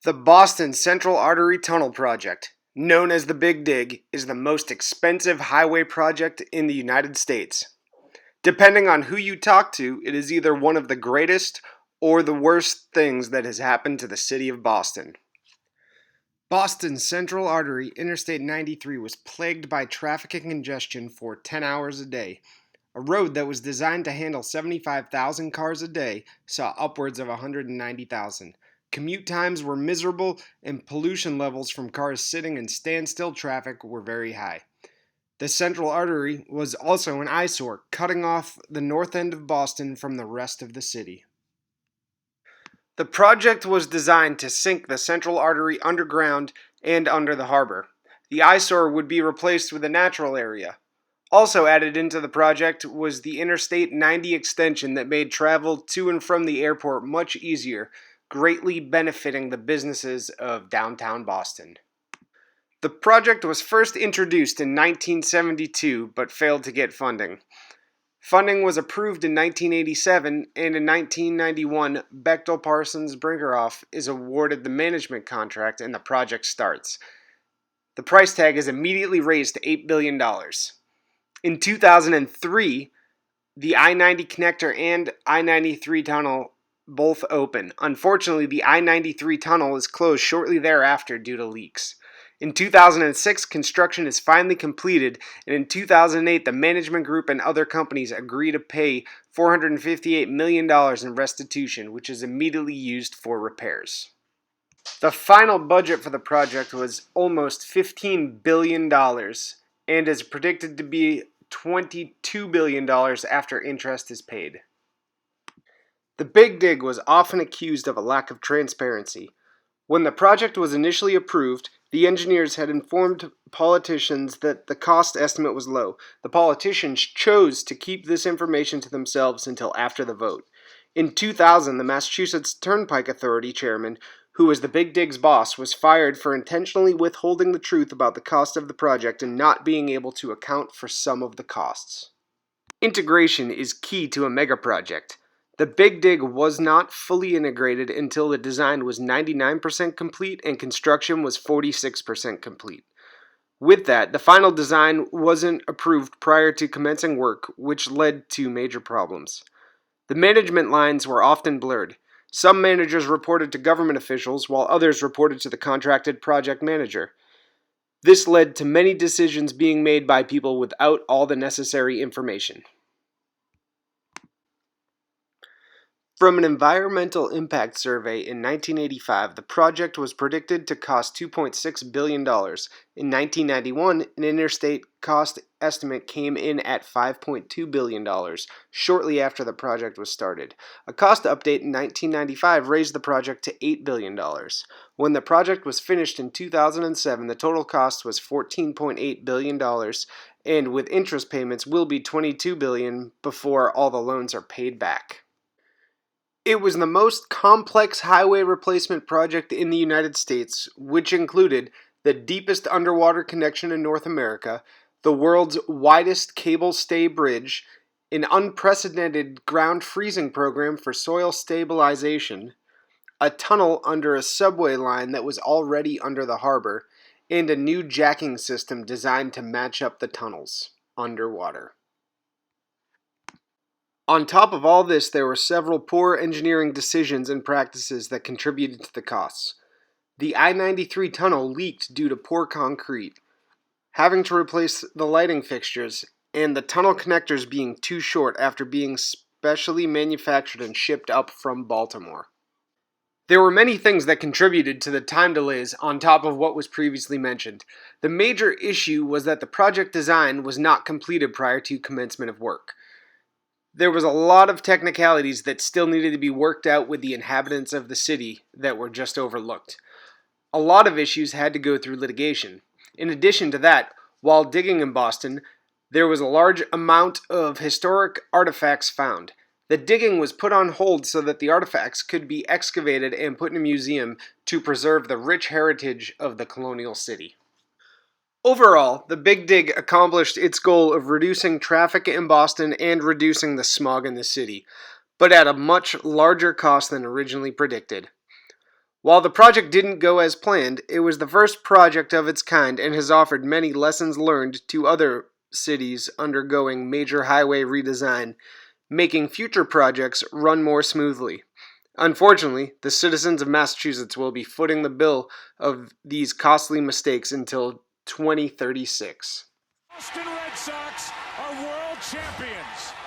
The Boston Central Artery Tunnel Project, known as the Big Dig, is the most expensive highway project in the United States. Depending on who you talk to, it is either one of the greatest or the worst things that has happened to the city of Boston. Boston's Central Artery, Interstate 93, was plagued by traffic and congestion for 10 hours a day. A road that was designed to handle 75,000 cars a day saw upwards of 190,000. Commute times were miserable, and pollution levels from cars sitting in standstill traffic were very high. The Central Artery was also an eyesore, cutting off the north end of Boston from the rest of the city. The project was designed to sink the Central Artery underground and under the harbor. The eyesore would be replaced with a natural area. Also added into the project was the Interstate 90 extension that made travel to and from the airport much easier, greatly benefiting the businesses of downtown Boston. The project was first introduced in 1972 but failed to get funding. Funding was approved in 1987, and in 1991, Bechtel Parsons Brinckerhoff is awarded the management contract and the project starts. The price tag is immediately raised to $8 billion. In 2003, the I-90 connector and I-93 tunnel both open. Unfortunately, the I-93 tunnel is closed shortly thereafter due to leaks. In 2006, construction is finally completed, and in 2008, the management group and other companies agree to pay $458 million in restitution, which is immediately used for repairs. The final budget for the project was almost $15 billion and is predicted to be $22 billion after interest is paid. The Big Dig was often accused of a lack of transparency. When the project was initially approved, the engineers had informed politicians that the cost estimate was low. The politicians chose to keep this information to themselves until after the vote. In 2000, the Massachusetts Turnpike Authority chairman, who was the Big Dig's boss, was fired for intentionally withholding the truth about the cost of the project and not being able to account for some of the costs. Integration is key to a mega project. The Big Dig was not fully integrated until the design was 99% complete and construction was 46% complete. With that, the final design wasn't approved prior to commencing work, which led to major problems. The management lines were often blurred. Some managers reported to government officials, while others reported to the contracted project manager. This led to many decisions being made by people without all the necessary information. From an environmental impact survey in 1985, the project was predicted to cost $2.6 billion. In 1991, an interstate cost estimate came in at $5.2 billion, shortly after the project was started. A cost update in 1995 raised the project to $8 billion. When the project was finished in 2007, the total cost was $14.8 billion, and with interest payments will be $22 billion before all the loans are paid back. It was the most complex highway replacement project in the United States, which included the deepest underwater connection in North America, the world's widest cable stay bridge, an unprecedented ground freezing program for soil stabilization, a tunnel under a subway line that was already under the harbor, and a new jacking system designed to match up the tunnels underwater. On top of all this, there were several poor engineering decisions and practices that contributed to the costs. The I-93 tunnel leaked due to poor concrete, having to replace the lighting fixtures, and the tunnel connectors being too short after being specially manufactured and shipped up from Baltimore. There were many things that contributed to the time delays on top of what was previously mentioned. The major issue was that the project design was not completed prior to commencement of work. There was a lot of technicalities that still needed to be worked out with the inhabitants of the city that were just overlooked. A lot of issues had to go through litigation. In addition to that, while digging in Boston, there was a large amount of historic artifacts found. The digging was put on hold so that the artifacts could be excavated and put in a museum to preserve the rich heritage of the colonial city. Overall, the Big Dig accomplished its goal of reducing traffic in Boston and reducing the smog in the city, but at a much larger cost than originally predicted. While the project didn't go as planned, it was the first project of its kind and has offered many lessons learned to other cities undergoing major highway redesign, making future projects run more smoothly. Unfortunately, the citizens of Massachusetts will be footing the bill of these costly mistakes until 2036. Boston Red Sox are world champions.